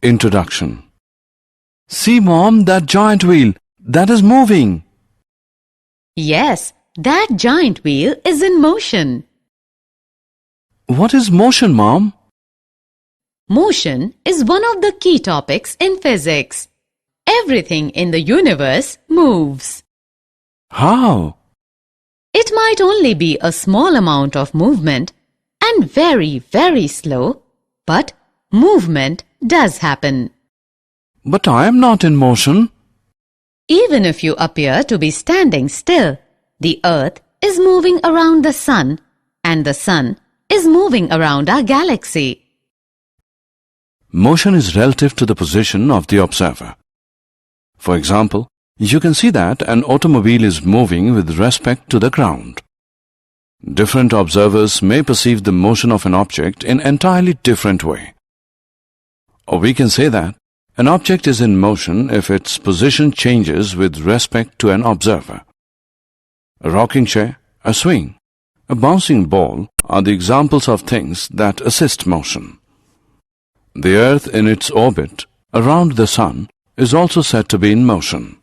Introduction. See, Mom, that giant wheel, that is moving. Yes, that giant wheel is in motion. What is motion, Mom? Motion is one of the key topics in physics. Everything in the universe moves. How? It might only be a small amount of movement and very, very slow, but movement does happen. But I am not in motion. Even if you appear to be standing still, the earth is moving around the sun and the sun is moving around our galaxy. Motion is relative to the position of the observer. For example, you can see that an automobile is moving with respect to the ground. Different observers may perceive the motion of an object in an entirely different way. Or we can say that an object is in motion if its position changes with respect to an observer. A rocking chair, a swing, a bouncing ball are the examples of things that assist motion. The Earth in its orbit around the Sun is also said to be in motion.